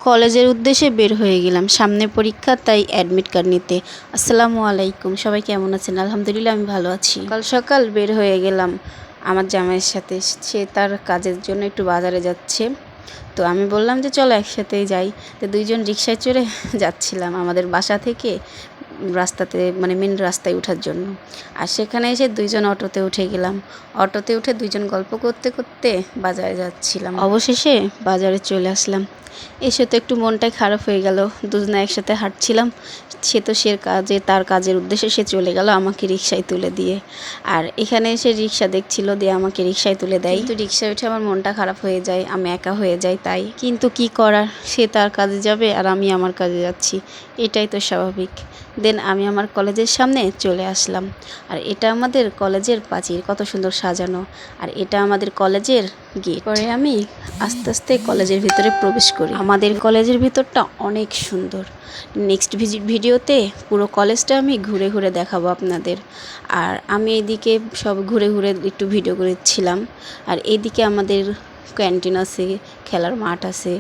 কলেজের উদ্দেশ্যে বের হয়ে গেলাম, সামনে পরীক্ষা, তাই অ্যাডমিট কার্ড নিতে। আসসালামু আলাইকুম, সবাই কেমন আছেন? আলহামদুলিল্লাহ, আমি ভালো আছি। সকাল সকাল বের হয়ে গেলাম আমার জামাইয়ের সাথে। সে তার কাজের জন্য একটু বাজারে যাচ্ছে, তো আমি বললাম যে চলো একসাথেই যাই। তো দুইজন রিকশায় চড়ে যাচ্ছিলাম আমাদের বাসা থেকে রাস্তাতে, মানে মেন রাস্তায় ওঠার জন্য। আর সেখানে এসে দুইজন অটোতে উঠে গেলাম। অটোতে উঠে দুইজন গল্প করতে করতে বাজারে যাচ্ছিলাম। অবশেষে বাজারে চলে আসলাম। এসে তো একটু মনটাই খারাপ হয়ে গেল। দুজনে একসাথে হাঁটছিলাম। সে তো তার কাজের উদ্দেশ্যে সে চলে গেল আমাকে রিকশায় তুলে দিয়ে। আর এখানে এসে রিকশা দেখছিল, দিয়ে আমাকে রিকশায় তুলে দেয়। কিন্তু রিকশায় উঠে আমার মনটা খারাপ হয়ে যায়, আমি একা হয়ে যাই। তাই কিন্তু কি করার, সে তার কাজে যাবে আর আমি আমার কাজে যাচ্ছি, এটাই তো স্বাভাবিক। দেন আমি আমার কলেজের সামনে চলে আসলাম। আর এটা আমাদের কলেজের প্রাচীর, কত সুন্দর সাজানো। আর এটা আমাদের কলেজের গেট। পরে আমি আস্তে আস্তে কলেজের ভিতরে প্রবেশ করি। আমাদের কলেজের ভিতরটা অনেক সুন্দর। নেক্সট ভিডিওতে পুরো কলেজটা আমি ঘুরে ঘুরে দেখাবো আপনাদের। আর আমি এইদিকে সব ঘুরে ঘুরে একটু ভিডিও করেছিলাম। আর এইদিকে আমাদের ক্যান্টিন আছে, খেলার মাঠ আছে।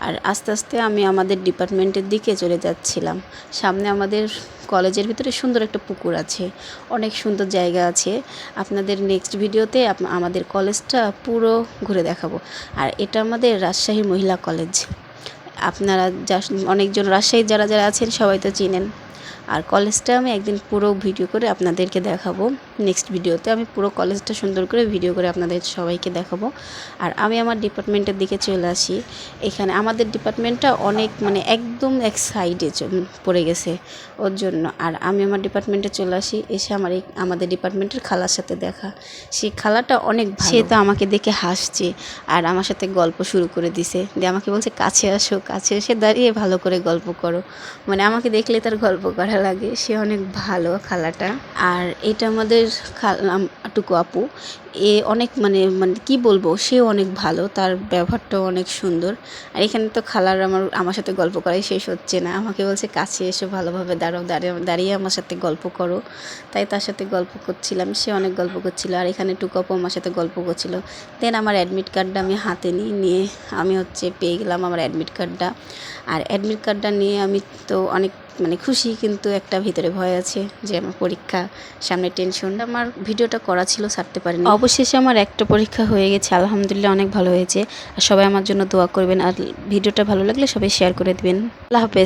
আর আস্তে আস্তে আমি আমাদের ডিপার্টমেন্টের দিকে চলে যাচ্ছিলাম। সামনে আমাদের কলেজের ভিতরে সুন্দর একটা পুকুর আছে, অনেক সুন্দর জায়গা আছে। আপনাদের নেক্সট ভিডিওতে আমাদের কলেজটা পুরো ঘুরে দেখাবো। আর এটা আমাদের রাজশাহী মহিলা কলেজ। আপনারা অনেকজন রাজশাহীর যারা যারা আছেন সবাই তো চিনেন। আর কলেজটা আমি একদিন পুরো ভিডিও করে আপনাদেরকে দেখাবো। নেক্সট ভিডিওতে আমি পুরো কলেজটা সুন্দর করে ভিডিও করে আপনাদের সবাইকে দেখাবো। আর আমি আমার ডিপার্টমেন্টের দিকে চলে আসি। এখানে আমাদের ডিপার্টমেন্টটা অনেক, মানে একদম এক সাইডে পড়ে গেছে ওর জন্য। আর আমি আমার ডিপার্টমেন্টে চলে আসি, এসে আমাদের ডিপার্টমেন্টের খালার সাথে দেখা। সেই খালাটা অনেক ভালো। সে তো আমাকে দেখে হাসছে আর আমার সাথে গল্প শুরু করে দিছে। দিয়ে আমাকে বলছে কাছে আসো, কাছে এসে দাঁড়িয়ে ভালো করে গল্প করো। মানে আমাকে দেখলে তার গল্প করা লাগে। সে অনেক ভালো খালাটা। আর এটা আমাদের টুকু আপু, এ অনেক মানে কি বলবো, সেও অনেক ভালো, তার ব্যবহারটাও অনেক সুন্দর। আর এখানে তো খালার আমার সাথে গল্প করাই শেষ হচ্ছে না, আমাকে বলছে কাছে এসে ভালোভাবে দাঁড়িয়ে আমার সাথে গল্প করো। তাই তার সাথে গল্প করছিলাম, সে অনেক গল্প করছিল। আর এখানে টুকু আপু আমার সাথে গল্প করছিল। দেন আমার অ্যাডমিট কার্ডটা আমি হাতে নিয়ে আমি পেয়ে গেলাম আমার অ্যাডমিট কার্ডটা। আর অ্যাডমিট কার্ডটা নিয়ে আমি তো অনেক খুশি, কিন্তু একটা ভিতরে ভয় আছে যে আমার পরীক্ষা সামনে, টেনশন। আমার ভিডিওটা করা ছিল, ছাড়তে পারিনি। অবশেষে আমার একটা পরীক্ষা হয়ে গেছে, আলহামদুলিল্লাহ অনেক ভালো হয়েছে। আর সবাই আমার জন্য দোয়া করবেন। আর ভিডিওটা ভালো লাগলে সবাই শেয়ার করে দিবেন। আল্লাহ হাফেজ।